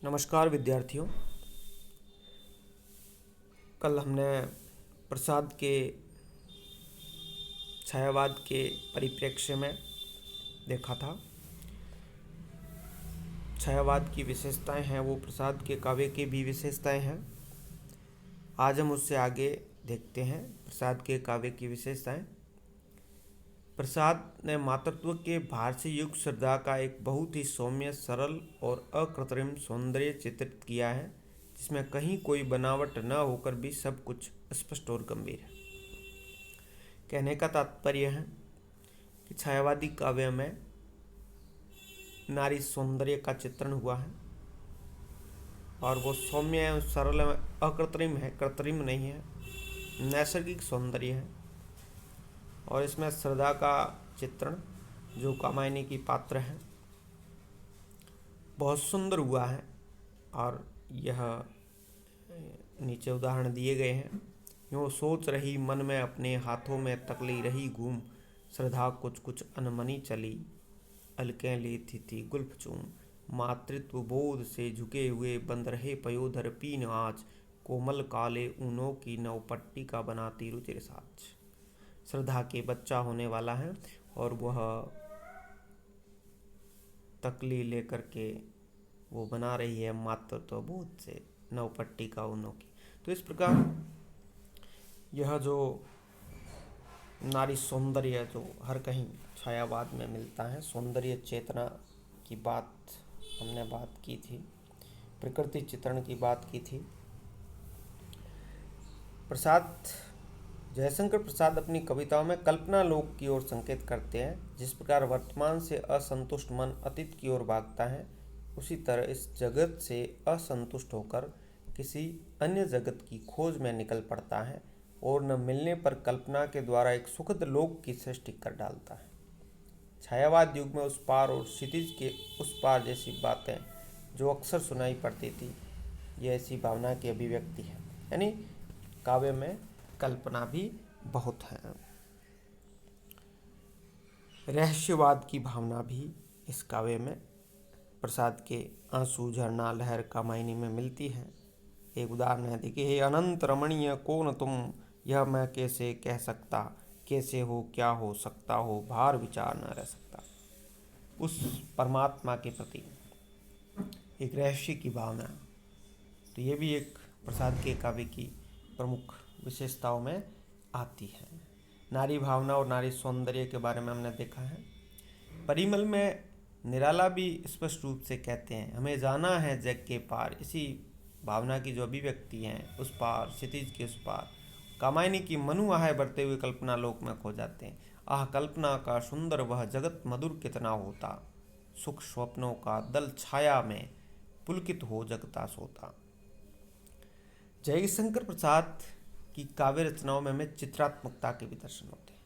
नमस्कार विद्यार्थियों। कल हमने प्रसाद के छायावाद के परिप्रेक्ष्य में देखा था। छायावाद की विशेषताएं हैं वो प्रसाद के काव्य की भी विशेषताएं हैं। आज हम उससे आगे देखते हैं प्रसाद के काव्य की विशेषताएं। प्रसाद ने मातृत्व के भार से युक्त श्रद्धा का एक बहुत ही सौम्य, सरल और अकृत्रिम सौंदर्य चित्रित किया है, जिसमें कहीं कोई बनावट न होकर भी सब कुछ स्पष्ट और गंभीर है। कहने का तात्पर्य है कि छायावादी काव्य में नारी सौंदर्य का चित्रण हुआ है और वो सौम्य है, सरल है, अकृत्रिम है, कृत्रिम नहीं है, नैसर्गिक सौंदर्य है। और इसमें श्रद्धा का चित्रण, जो कामायनी की पात्र है, बहुत सुंदर हुआ है। और यह नीचे उदाहरण दिए गए हैं। यूँ सोच रही मन में अपने हाथों में तकली रही घूम, श्रद्धा कुछ कुछ अनमनी चली, अलकें लेती थी गुल्फ चूम, मातृत्व बोध से झुके हुए बंद रहे पयोधर पीन आँच, कोमल काले ऊनों की नवपट्टी का बनाती रुचिर साज। श्रद्धा के बच्चा होने वाला है और वह तकली लेकर के वो बना रही है मातृत्व बोध से नवपट्टी का ऊनों की। तो इस प्रकार यह जो नारी सौंदर्य जो हर कहीं छायावाद में मिलता है, सौंदर्य चेतना की हमने बात की थी, प्रकृति चित्रण की बात की थी। जयशंकर प्रसाद अपनी कविताओं में कल्पना लोक की ओर संकेत करते हैं। जिस प्रकार वर्तमान से असंतुष्ट मन अतीत की ओर भागता है, उसी तरह इस जगत से असंतुष्ट होकर किसी अन्य जगत की खोज में निकल पड़ता है और न मिलने पर कल्पना के द्वारा एक सुखद लोक की सृष्टि कर डालता है। छायावाद युग में उस पार और क्षितिज के उस पार जैसी बातें जो अक्सर सुनाई पड़ती थी, ये ऐसी भावना की अभिव्यक्ति है। यानी काव्य में कल्पना भी बहुत है। रहस्यवाद की भावना भी इस काव्य में प्रसाद के आंसू, झरना, लहर कामायनी में मिलती है। एक उदाहरण है, देखिए, हे अनंत रमणीय कौन तुम, यह मैं कैसे कह सकता, कैसे हो क्या हो सकता हो, भार विचार न रह सकता। उस परमात्मा के प्रति एक रहस्य की भावना, तो ये भी एक प्रसाद के काव्य की प्रमुख विशेषताओं में आती है। नारी भावना और नारी सौंदर्य के बारे में हमने देखा है। परिमल में निराला भी स्पष्ट रूप से कहते हैं, हमें जाना है जग के पार। इसी भावना की जो अभिव्यक्ति हैं, उस पार, क्षितिज के उस पार। कामायनी की मनु आहे बढ़ते हुए कल्पना लोक में खो जाते हैं। आह कल्पना का सुंदर वह जगत मधुर कितना होता, सुख स्वप्नों का दल छाया में पुलकित हो जगता सोता। जयशंकर प्रसाद की काव्य रचनाओं में हमें चित्रात्मकता के भी दर्शन होते हैं।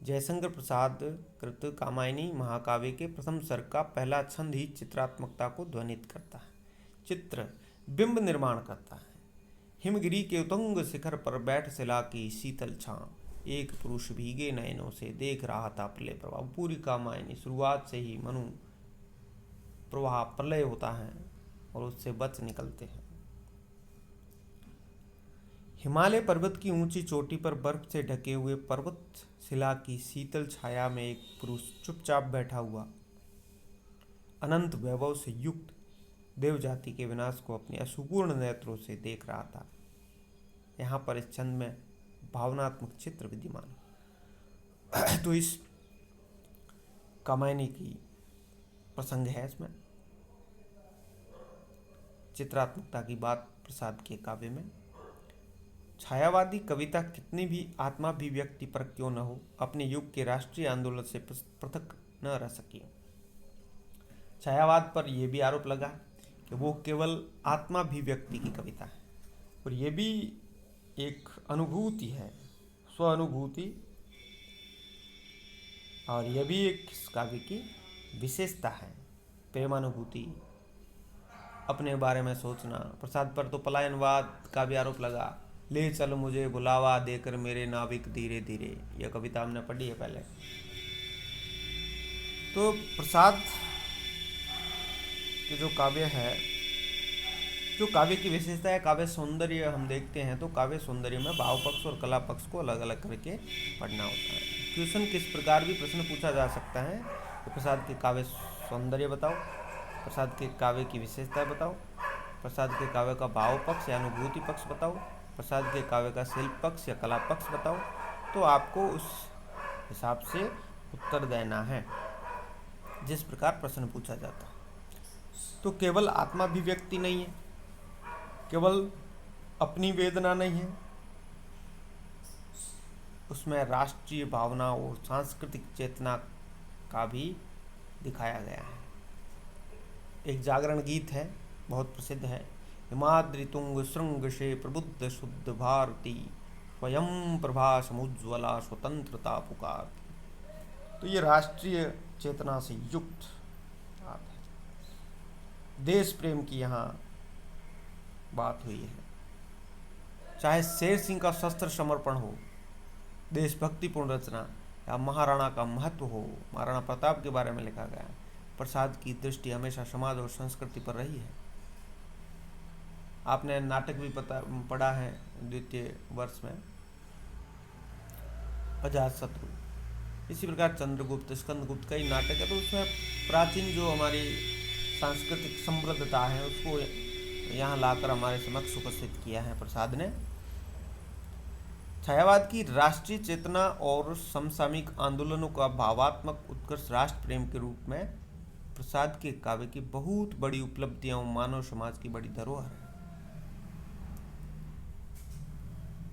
जयशंकर प्रसाद कृत कामायनी महाकाव्य के प्रथम सर्ग का पहला छंद ही चित्रात्मकता को ध्वनित करता है। चित्र बिंब निर्माण करता है। हिमगिरी के उतुंग शिखर पर बैठ शिला की शीतल छां, एक पुरुष भीगे नयनों से देख रहा था प्रलय प्रवाह। पूरी कामायनी शुरुआत से ही मनु प्रवाह प्रलय होता है और उससे बच निकलते हैं। हिमालय पर्वत की ऊंची चोटी पर बर्फ से ढके हुए पर्वत शिला की शीतल छाया में एक पुरुष चुपचाप बैठा हुआ अनंत वैभव से युक्त देव जाति के विनाश को अपने असुपूर्ण नेत्रों से देख रहा था। यहाँ पर इस छंद में भावनात्मक चित्र विद्यमान है। तो इस कामायनी की प्रसंग है, इसमें चित्रात्मकता की बात प्रसाद के काव्य में। छायावादी कविता कितनी भी आत्माभिव्यक्ति पर क्यों न हो, अपने युग के राष्ट्रीय आंदोलन से पृथक न रह सकी। छायावाद पर यह भी आरोप लगा कि वो केवल आत्माभिव्यक्ति की कविता है, और ये भी एक अनुभूति है, स्वानुभूति, और यह भी एक काव्य की विशेषता है, प्रेमानुभूति, अपने बारे में सोचना। प्रसाद पर तो पलायनवाद का भी आरोप लगा, ले चल मुझे बुलावा देकर मेरे नाविक धीरे धीरे, यह कविता हमने पढ़ी है पहले। तो प्रसाद कि जो काव्य है, जो काव्य की विशेषता है, काव्य सौंदर्य हम देखते हैं तो काव्य सौंदर्य में भाव पक्ष और कला पक्ष को अलग अलग करके पढ़ना होता है। क्वेश्चन किस प्रकार भी प्रश्न पूछा जा सकता है तो प्रसाद के काव्य सौंदर्य बताओ, प्रसाद के काव्य की विशेषता बताओ, प्रसाद के काव्य का भाव पक्ष या अनुभूति पक्ष बताओ, प्रसाद के काव्य का शिल्प पक्ष या कला पक्ष बताओ। तो आपको उस हिसाब से उत्तर देना है जिस प्रकार प्रश्न पूछा जाता है। तो केवल आत्माभिव्यक्ति नहीं है, केवल अपनी वेदना नहीं है, उसमें राष्ट्रीय भावना और सांस्कृतिक चेतना का भी दिखाया गया है। एक जागरण गीत है, बहुत प्रसिद्ध है, हिमाद्रि तुंग श्रृंग से प्रबुद्ध शुद्ध भारती, स्वयं प्रभा समुज्ज्वला स्वतंत्रता पुकार। तो ये राष्ट्रीय चेतना से युक्त बात है, देश प्रेम की यहाँ बात हुई है। चाहे शेर सिंह का शस्त्र समर्पण हो, देशभक्तिपूर्ण रचना, या महाराणा का महत्व हो, महाराणा प्रताप के बारे में लिखा गया है, प्रसाद की दृष्टि हमेशा समाज और संस्कृति पर रही है। आपने नाटक भी पढ़ा है द्वितीय वर्ष में, अजातशत्रु। इसी प्रकार चंद्रगुप्त, स्कंदगुप्त, कई नाटक है। तो उसमें प्राचीन जो हमारी सांस्कृतिक समृद्धता है उसको यहाँ लाकर हमारे समक्ष उपस्थित किया है प्रसाद ने। छायावाद की राष्ट्रीय चेतना और समसामयिक आंदोलनों का भावात्मक उत्कर्ष राष्ट्र प्रेम के रूप में प्रसाद के काव्य की बहुत बड़ी उपलब्धियां मानव समाज की बड़ी धरोहर है।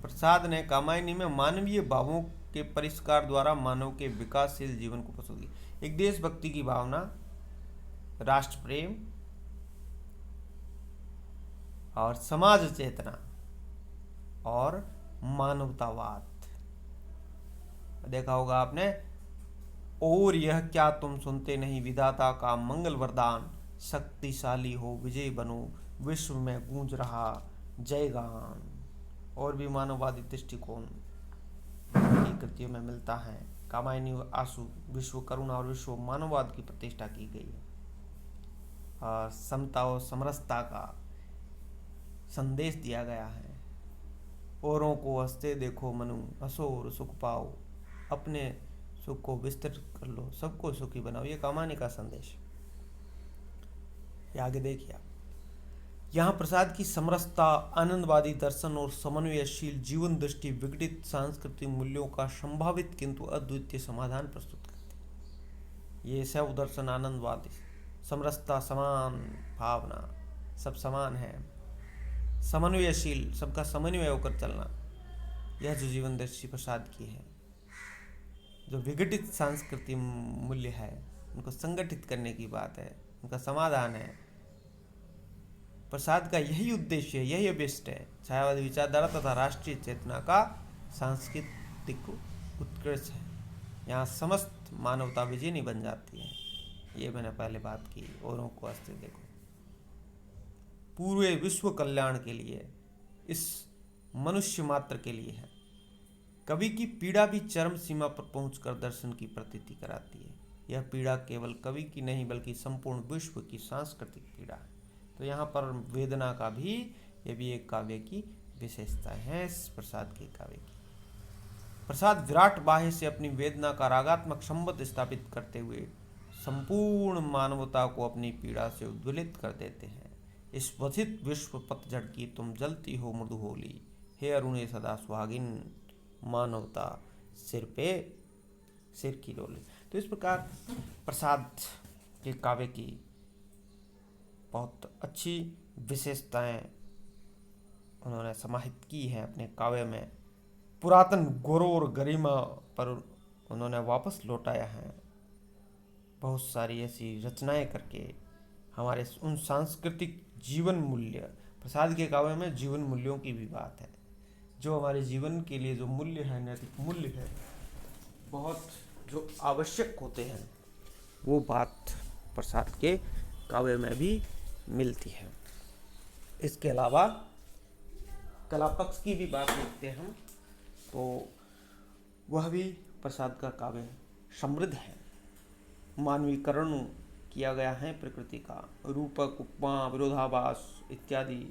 प्रसाद ने कामायनी में मानवीय भावों के परिष्कार द्वारा मानव के विकासशील जीवन को प्रस्तुत किया। एक देशभक्ति की भावना, राष्ट्र प्रेम और समाज चेतना और मानवतावाद। देखा होगा आपने, और यह क्या तुम सुनते नहीं, विधाता का मंगल वरदान, शक्तिशाली हो विजय बनो, विश्व में गूंज रहा जयगान। और भी मानववादी दृष्टिकोण की कृतियों में मिलता है। कामायनी आशु विश्व करुणा और विश्व मानववाद की प्रतिष्ठा की गई है। समता और समरसता का संदेश दिया गया है। औरों को हंसते देखो मनु, हंसो और सुख पाओ, अपने सुख को विस्तृत कर लो, सबको सुखी बनाओ। ये कामायनी का संदेश। ये आगे देखिए आप, यहाँ प्रसाद की समरसता, आनंदवादी दर्शन और समन्वयशील जीवन दृष्टि विघटित सांस्कृतिक मूल्यों का संभावित किंतु अद्वितीय समाधान प्रस्तुत करते हैं। ये शैव दर्शन, आनंदवादी, समरसता, समान भावना, सब समान है, समन्वयशील, सबका समन्वय होकर चलना, यह जो जीवन दृष्टि प्रसाद की है। जो विघटित सांस्कृतिक मूल्य है उनको संगठित करने की बात है, उनका समाधान है। प्रसाद का यही उद्देश्य है, यही अभिष्ट है। छायावादी विचारधारा तथा राष्ट्रीय चेतना का सांस्कृतिक उत्कृष्ट है। यहाँ समस्त मानवता विजयी बन जाती है। ये मैंने पहले बात की, औरों को हंसते देखो, पूरे विश्व कल्याण के लिए, इस मनुष्य मात्र के लिए है। कवि की पीड़ा भी चरम सीमा पर पहुंचकर दर्शन की प्रतीति कराती है। यह पीड़ा केवल कवि की नहीं बल्कि संपूर्ण विश्व की सांस्कृतिक पीड़ा है। तो यहाँ पर वेदना का भी, ये भी एक काव्य की विशेषता है इस प्रसाद के काव्य की। प्रसाद विराट बाह्य से अपनी वेदना का रागात्मक संबंध स्थापित करते हुए संपूर्ण मानवता को अपनी पीड़ा से उद्वेलित कर देते हैं। इस वधित विश्व पतझड़ की तुम जलती हो मृदु होली, हे अरुणे सदा सुहागिन, मानवता सिर पे सिर की डोली। तो इस प्रकार प्रसाद के काव्य की बहुत अच्छी विशेषताएं उन्होंने समाहित की हैं अपने काव्य में। पुरातन गौरव और गरिमा पर उन्होंने वापस लौटाया है। बहुत सारी ऐसी रचनाएं करके हमारे उन सांस्कृतिक जीवन मूल्य, प्रसाद के काव्य में जीवन मूल्यों की भी बात है। जो हमारे जीवन के लिए जो मूल्य है, नैतिक मूल्य है, बहुत जो आवश्यक होते हैं, वो बात प्रसाद के काव्य में भी मिलती है। इसके अलावा कला पक्ष की भी बात देखते हैं तो वह भी प्रसाद का काव्य समृद्ध है। मानवीकरण किया गया है प्रकृति का। रूपक, उपमा, विरोधाभास इत्यादि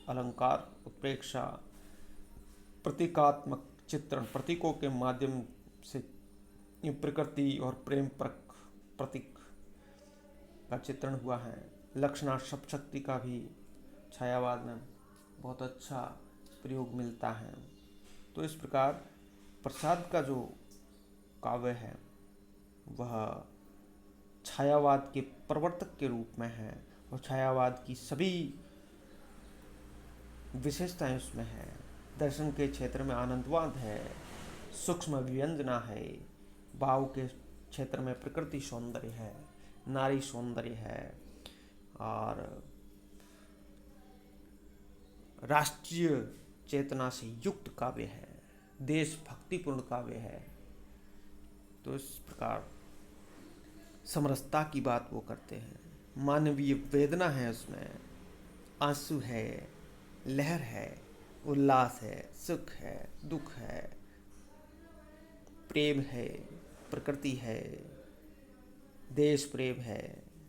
अलंकार, उत्प्रेक्षा, प्रतीकात्मक चित्रण, प्रतीकों के माध्यम से प्रकृति और प्रेम प्रतीक का चित्रण हुआ है। लक्षणा शब्द शक्ति का भी छायावाद में बहुत अच्छा प्रयोग मिलता है। तो इस प्रकार प्रसाद का जो काव्य है वह छायावाद के प्रवर्तक के रूप में है और छायावाद की सभी विशेषताएं उसमें है। दर्शन के क्षेत्र में आनंदवाद है, सूक्ष्म व्यंजना है, भाव के क्षेत्र में प्रकृति सौंदर्य है, नारी सौंदर्य है और राष्ट्रीय चेतना से युक्त काव्य है, देशभक्तिपूर्ण काव्य है। तो इस प्रकार समरसता की बात वो करते हैं, मानवीय वेदना है उसमें, आंसू है, लहर है, उल्लास है, सुख है, दुख है, प्रेम है, प्रकृति है, देश प्रेम है,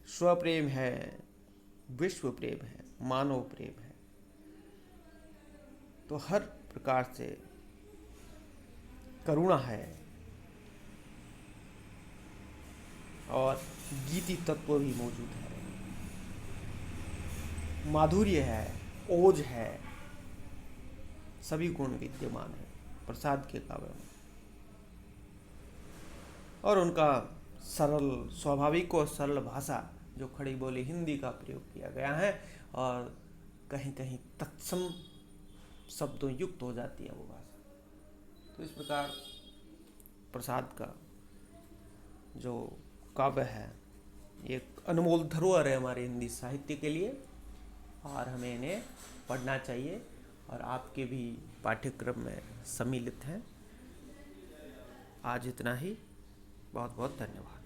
स्वप्रेम है, विश्व प्रेम है, मानव प्रेम है। तो हर प्रकार से करुणा है और गीति तत्व भी मौजूद है, माधुर्य है, ओज है, सभी गुण विद्यमान है प्रसाद के काव्य में। और उनका सरल, स्वाभाविक और सरल भाषा, जो खड़ी बोली हिंदी का प्रयोग किया गया है और कहीं कहीं तत्सम शब्दों युक्त हो जाती है वो भाषा। तो इस प्रकार प्रसाद का जो काव्य है एक अनमोल धरोहर है हमारे हिंदी साहित्य के लिए और हमें इन्हें पढ़ना चाहिए और आपके भी पाठ्यक्रम में सम्मिलित हैं। आज इतना ही, बहुत बहुत धन्यवाद।